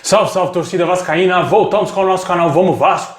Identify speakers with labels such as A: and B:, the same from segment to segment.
A: Salve, salve, torcida vascaína, voltamos com o nosso canal Vamos Vasco.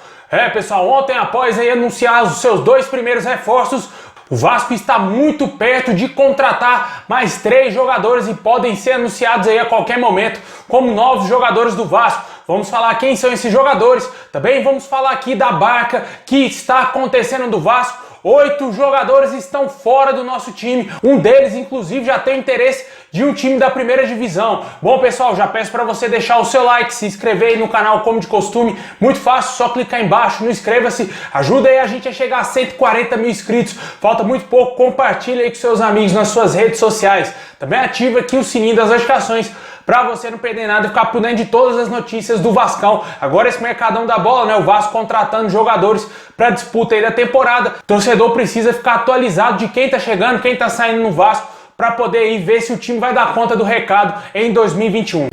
A: Pessoal, ontem após aí anunciar os seus 2 primeiros reforços, o Vasco está muito perto de contratar mais 3 jogadores e podem ser anunciados aí a qualquer momento como novos jogadores do Vasco. Vamos falar quem são esses jogadores, também vamos falar aqui da barca que está acontecendo do Vasco. 8 jogadores estão fora do nosso time, um deles inclusive já tem interesse de um time da primeira divisão. Bom pessoal, já peço para você deixar o seu like, se inscrever aí no canal como de costume, muito fácil, só clicar embaixo no inscreva-se, ajuda aí a gente a chegar a 140 mil inscritos, falta muito pouco, compartilha aí com seus amigos nas suas redes sociais, também ativa aqui o sininho das notificações para você não perder nada e ficar por dentro de todas as notícias do Vascão. Agora esse mercadão da bola, né? O Vasco contratando jogadores para disputa aí da temporada. O torcedor precisa ficar atualizado de quem tá chegando, quem tá saindo no Vasco, para poder ir ver se o time vai dar conta do recado em 2021.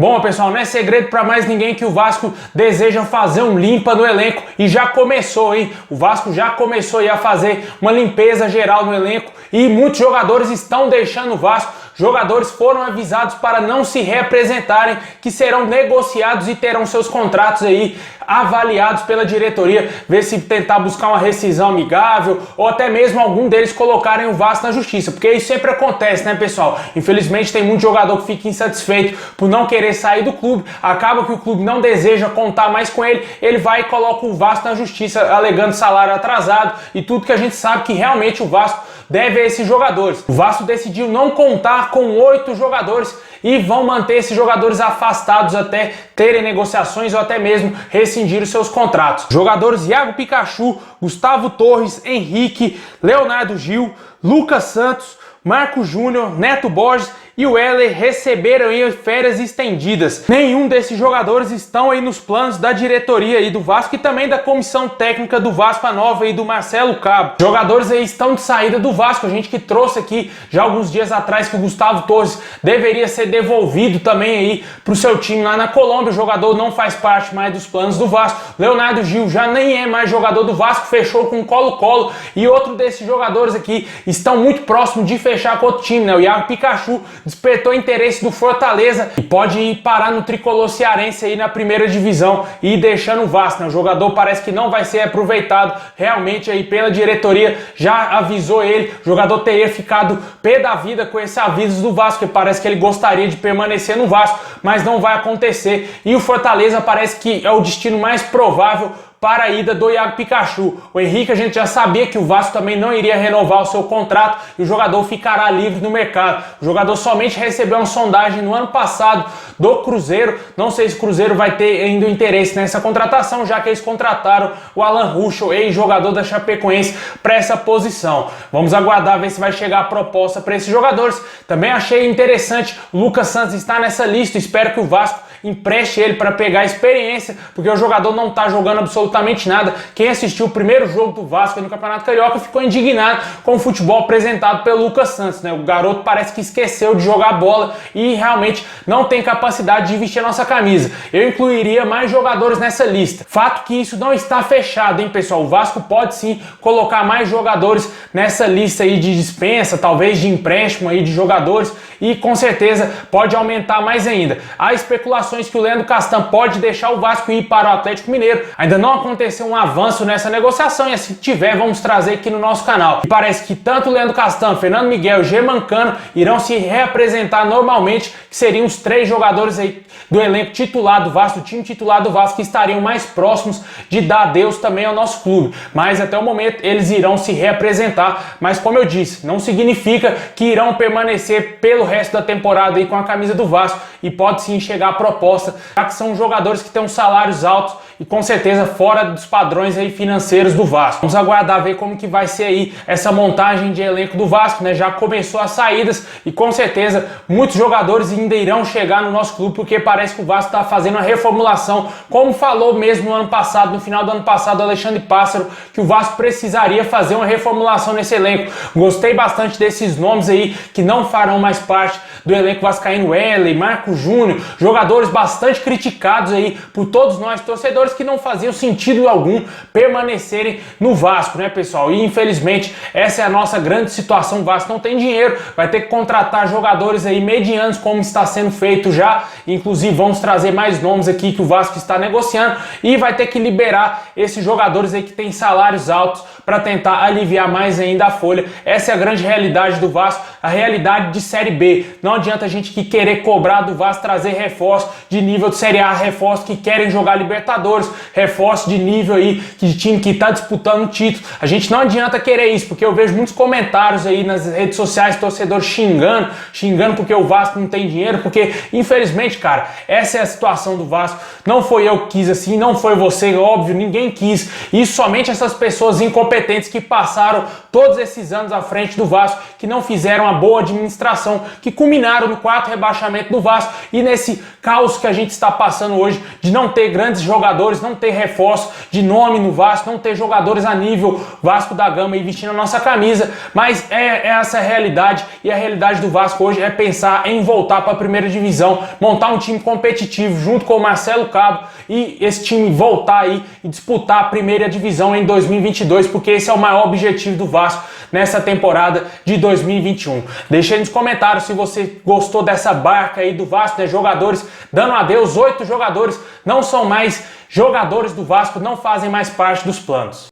A: Bom, pessoal, não é segredo para mais ninguém que o Vasco deseja fazer um limpa no elenco e já começou, hein? O Vasco já começou aí a fazer uma limpeza geral no elenco e muitos jogadores estão deixando o Vasco. Jogadores foram avisados para não se representarem, que serão negociados e terão seus contratos aí avaliados pela diretoria, ver se tentar buscar uma rescisão amigável ou até mesmo algum deles colocarem o Vasco na justiça, porque isso sempre acontece, né, pessoal? Infelizmente tem muito jogador que fica insatisfeito por não querer sair do clube, acaba que o clube não deseja contar mais com ele, ele vai e coloca o Vasco na justiça alegando salário atrasado e tudo que a gente sabe que realmente o Vasco deve a esses jogadores. O Vasco decidiu não contar com 8 jogadores e vão manter esses jogadores afastados até terem negociações ou até mesmo rescindir os seus contratos. Jogadores Iago Pikachu, Gustavo Torres, Henrique, Leonardo Gil, Lucas Santos, Marco Júnior, Neto Borges e o Heller receberam aí férias estendidas. Nenhum desses jogadores estão aí nos planos da diretoria aí do Vasco e também da comissão técnica do Vasco a nova aí do Marcelo Cabo. Jogadores aí estão de saída do Vasco, a gente que trouxe aqui já alguns dias atrás que o Gustavo Torres deveria ser devolvido também aí pro seu time lá na Colômbia. O jogador não faz parte mais dos planos do Vasco. Leonardo Gil já nem é mais jogador do Vasco, fechou com o Colo-Colo e outro desses jogadores aqui estão muito próximos de fechar com outro time, né? O Iago Pikachu despertou interesse do Fortaleza e pode ir parar no tricolor cearense aí na primeira divisão e deixando o Vasco, né? O jogador parece que não vai ser aproveitado realmente aí pela diretoria, já avisou ele, o jogador teria ficado pé da vida com esse aviso do Vasco, que parece que ele gostaria de permanecer no Vasco, mas não vai acontecer e o Fortaleza parece que é o destino mais provável para a ida do Iago Pikachu. O Henrique a gente já sabia que o Vasco também não iria renovar o seu contrato e o jogador ficará livre no mercado. O jogador somente recebeu uma sondagem no ano passado do Cruzeiro. Não sei se o Cruzeiro vai ter ainda interesse nessa contratação, já que eles contrataram o Alan Ruschel, ex-jogador da Chapecoense, para essa posição. Vamos aguardar ver se vai chegar a proposta para esses jogadores. Também achei interessante o Lucas Santos estar nessa lista. Espero que o Vasco empreste ele para pegar experiência, porque o jogador não está jogando absolutamente nada. Quem assistiu o primeiro jogo do Vasco no Campeonato Carioca ficou indignado com o futebol apresentado pelo Lucas Santos, né? O garoto parece que esqueceu de jogar bola e realmente não tem capacidade de vestir a nossa camisa. Eu incluiria mais jogadores nessa lista. Fato que isso não está fechado, hein, pessoal? O Vasco pode sim colocar mais jogadores nessa lista aí de dispensa, talvez de empréstimo aí de jogadores e com certeza pode aumentar mais ainda. Há especulações que o Leandro Castan pode deixar o Vasco ir para o Atlético Mineiro. Ainda não aconteceu um avanço nessa negociação e assim que tiver vamos trazer aqui no nosso canal. E parece que tanto o Leandro Castan, Fernando Miguel e Germancano irão se reapresentar normalmente, que seriam os 3 jogadores aí do elenco titular do Vasco, do time titular do Vasco, que estariam mais próximos de dar adeus também ao nosso clube. Mas até o momento eles irão se reapresentar, mas como eu disse, não significa que irão permanecer pelo resto da temporada aí com a camisa do Vasco e pode sim chegar a proposta, já que são jogadores que têm uns salários altos e com certeza fora dos padrões aí financeiros do Vasco. Vamos aguardar ver como que vai ser aí essa montagem de elenco do Vasco, né? Já começou as saídas e com certeza muitos jogadores ainda irão chegar no nosso clube, porque parece que o Vasco está fazendo uma reformulação, como falou mesmo no ano passado, no final do ano passado, o Alexandre Pássaro, que o Vasco precisaria fazer uma reformulação nesse elenco. Gostei bastante desses nomes aí que não farão mais parte do elenco vascaíno. Heller, Marco Júnior, jogadores jogadores bastante criticados aí por todos nós torcedores, que não faziam sentido algum permanecerem no Vasco, né, pessoal? E infelizmente essa é a nossa grande situação. O Vasco não tem dinheiro, vai ter que contratar jogadores aí medianos, como está sendo feito já. Inclusive vamos trazer mais nomes aqui que o Vasco está negociando, e vai ter que liberar esses jogadores aí que têm salários altos para tentar aliviar mais ainda a folha. Essa é a grande realidade do Vasco, a realidade de Série B. Não adianta a gente querer cobrar do Vasco trazer reforços de nível de Série A, reforços que querem jogar Libertadores, reforços de nível aí de time que está disputando o título. A gente não adianta querer isso, porque eu vejo muitos comentários aí nas redes sociais, torcedores xingando porque o Vasco não tem dinheiro, porque infelizmente, cara, essa é a situação do Vasco. Não foi eu que quis assim, não foi você, óbvio, ninguém quis. E somente essas pessoas incompetentes que passaram todos esses anos à frente do Vasco, que não fizeram uma boa administração, que culminaram no quarto rebaixamento do Vasco e nesse caos que a gente está passando hoje de não ter grandes jogadores, não ter reforço de nome no Vasco, não ter jogadores a nível Vasco da Gama e vestindo a nossa camisa. Mas é essa a realidade, e a realidade do Vasco hoje é pensar em voltar para a primeira divisão, montar um time competitivo junto com o Marcelo Cabo, e esse time voltar aí e disputar a primeira divisão em 2022, porque esse é o maior objetivo do Vasco nessa temporada de 2021. Deixa aí nos comentários se você gostou dessa barca aí do Vasco, né? Jogadores dando adeus, 8 jogadores não são mais jogadores do Vasco, não fazem mais parte dos planos.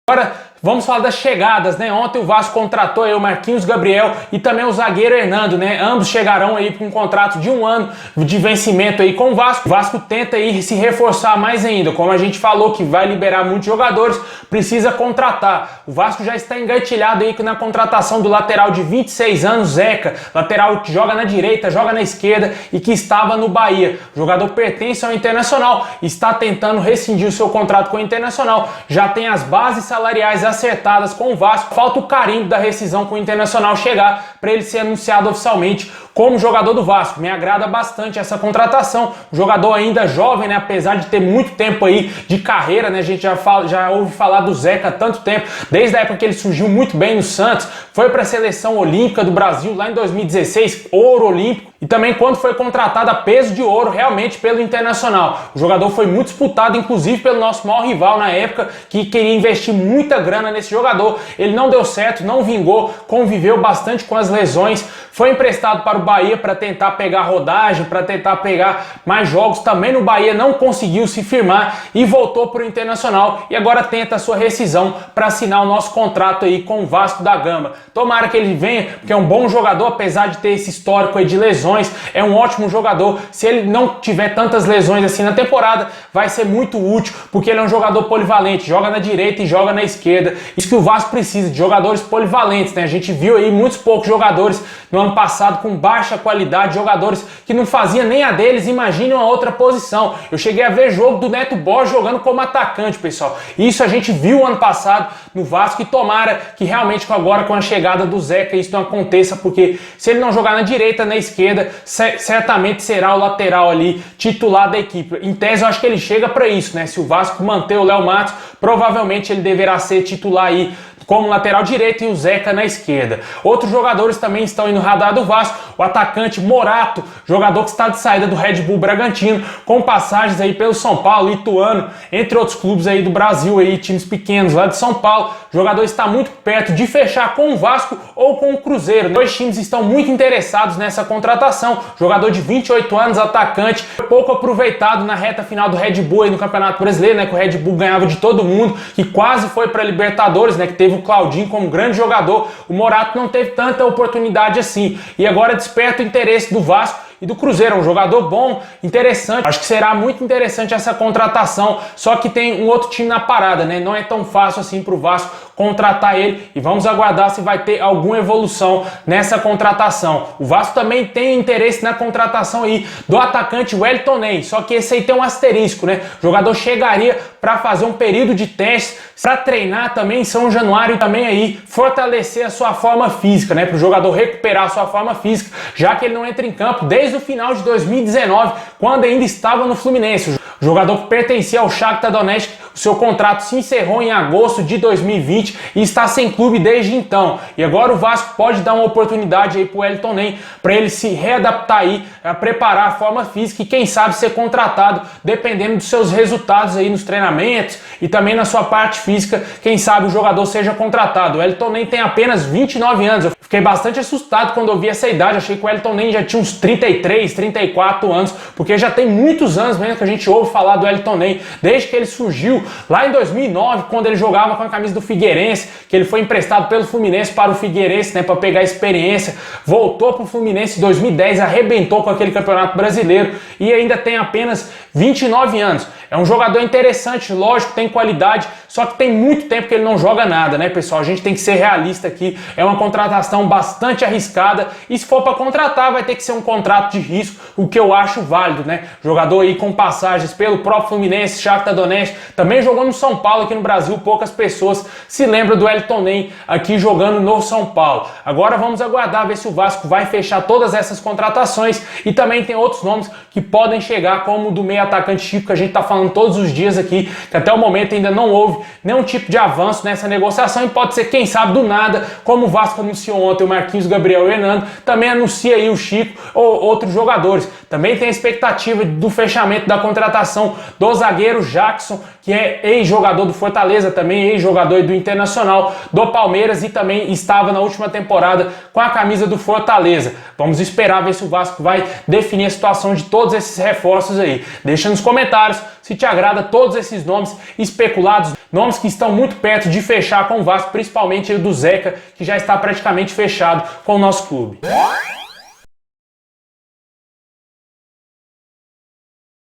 A: Agora vamos falar das chegadas, né? Ontem o Vasco contratou aí o Marquinhos Gabriel e também o zagueiro Hernando, né? Ambos chegarão aí com um contrato de 1 ano de vencimento aí com o Vasco. O Vasco tenta aí se reforçar mais ainda. Como a gente falou que vai liberar muitos jogadores, precisa contratar. O Vasco já está engatilhado aí na contratação do lateral de 26 anos, Zeca, lateral que joga na direita, joga na esquerda e que estava no Bahia. O jogador pertence ao Internacional, está tentando rescindir o seu contrato com o Internacional. Já tem as bases salariais acertadas com o Vasco, falta o carimbo da rescisão com o Internacional chegar para ele ser anunciado oficialmente como jogador do Vasco. Me agrada bastante essa contratação, jogador ainda jovem, né, apesar de ter muito tempo aí de carreira, né, a gente já ouve falar do Zeca há tanto tempo, desde a época que ele surgiu muito bem no Santos, foi para a seleção olímpica do Brasil lá em 2016, ouro olímpico, e também quando foi contratado a peso de ouro realmente pelo Internacional. O jogador foi muito disputado, inclusive pelo nosso maior rival na época, que queria investir muita grana nesse jogador. Ele não deu certo, não vingou, conviveu bastante com as lesões, foi emprestado para o Bahia para tentar pegar rodagem, para tentar pegar mais jogos. Também no Bahia não conseguiu se firmar e voltou para o Internacional e agora tenta a sua rescisão para assinar o nosso contrato aí com o Vasco da Gama. Tomara que ele venha, porque é um bom jogador, apesar de ter esse histórico aí de lesões, é um ótimo jogador. Se ele não tiver tantas lesões assim na temporada, vai ser muito útil, porque ele é um jogador polivalente, joga na direita e joga na esquerda. Isso que o Vasco precisa, de jogadores polivalentes, né? A gente viu aí muitos poucos jogadores no ano passado com baixa qualidade, jogadores que não faziam nem a deles, imagine uma outra posição. Eu cheguei a ver jogo do Neto Borges jogando como atacante, pessoal. Isso a gente viu ano passado no Vasco, e tomara que realmente agora com a chegada do Zeca isso não aconteça, porque se ele não jogar na direita, na esquerda, certamente será o lateral ali titular da equipe. Em tese eu acho que ele chega para isso, né? Se o Vasco manter o Léo Matos, provavelmente ele deverá ser titular aí como lateral direito e o Zeca na esquerda. Outros jogadores também estão aí no radar do Vasco, o atacante Morato, jogador que está de saída do Red Bull Bragantino, com passagens aí pelo São Paulo, Ituano, entre outros clubes aí do Brasil, aí, times pequenos lá de São Paulo. O jogador está muito perto de fechar com o Vasco ou com o Cruzeiro. Dois times estão muito interessados nessa contratação. Jogador de 28 anos, atacante, pouco aproveitado na reta final do Red Bull aí no Campeonato Brasileiro, né, que o Red Bull ganhava de todo mundo, que quase foi para Libertadores, né, que teve o Claudinho como grande jogador. O Morato não teve tanta oportunidade assim, e agora desperta o interesse do Vasco e do Cruzeiro. É um jogador bom, interessante. Acho que será muito interessante essa contratação, só que tem um outro time na parada, né? Não é tão fácil assim para o Vasco contratar ele, e vamos aguardar se vai ter alguma evolução nessa contratação. O Vasco também tem interesse na contratação aí do atacante Wellington Ney, só que esse aí tem um asterisco, né? O jogador chegaria para fazer um período de testes, para treinar também em São Januário e também aí fortalecer a sua forma física, né? Para o jogador recuperar a sua forma física, já que ele não entra em campo desde o final de 2019, quando ainda estava no Fluminense. O jogador que pertencia ao Shakhtar Donetsk, o seu contrato se encerrou em agosto de 2020 e está sem clube desde então. E agora o Vasco pode dar uma oportunidade aí pro Wellington Ney para ele se readaptar aí, a preparar a forma física e quem sabe ser contratado dependendo dos seus resultados aí nos treinamentos e também na sua parte física, quem sabe o jogador seja contratado. O Wellington Ney tem apenas 29 anos. Eu fiquei bastante assustado quando eu vi essa idade, achei que o Wellington Ney já tinha uns 33, 34 anos, porque já tem muitos anos mesmo que a gente ouve falar do Wellington Ney, desde que ele surgiu lá em 2009, quando ele jogava com a camisa do Figueirense, que ele foi emprestado pelo Fluminense para o Figueirense, né, para pegar experiência, voltou para o Fluminense em 2010, arrebentou com aquele Campeonato Brasileiro e ainda tem apenas 29 anos. É um jogador interessante, lógico, tem qualidade, só que tem muito tempo que ele não joga nada, né, pessoal? A gente tem que ser realista aqui, é uma contratação bastante arriscada e se for para contratar vai ter que ser um contrato de risco, o que eu acho válido, né? Jogador aí com passagens pelo próprio Fluminense, Shakhtar Donetsk, também jogou no São Paulo aqui no Brasil, poucas pessoas se lembram do Wellington Ney aqui jogando no São Paulo. Agora vamos aguardar ver se o Vasco vai fechar todas essas contratações e também tem outros nomes que podem chegar, como o do meio atacante Chico, que a gente tá falando todos os dias aqui, que até o momento ainda não houve nenhum tipo de avanço nessa negociação e pode ser, quem sabe, do nada, como o Vasco anunciou ontem o Marquinhos Gabriel e o Hernando, também anuncia aí o Chico ou outros jogadores. Também tem a expectativa do fechamento da contratação do zagueiro Jackson, que é ex-jogador do Fortaleza, também ex-jogador do Internacional, do Palmeiras e também estava na última temporada com a camisa do Fortaleza. Vamos esperar ver se o Vasco vai definir a situação de todos esses reforços aí. Deixa nos comentários se te agrada todos esses nomes especulados, nomes que estão muito perto de fechar com o Vasco, principalmente o do Zeca, que já está praticamente fechado com o nosso clube.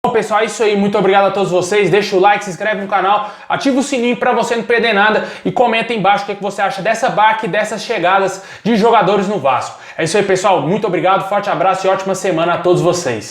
A: Bom, pessoal, é isso aí. Muito obrigado a todos vocês. Deixa o like, se inscreve no canal, ativa o sininho para você não perder nada e comenta aí embaixo o que você acha dessa baque e dessas chegadas de jogadores no Vasco. É isso aí, pessoal. Muito obrigado, forte abraço e ótima semana a todos vocês.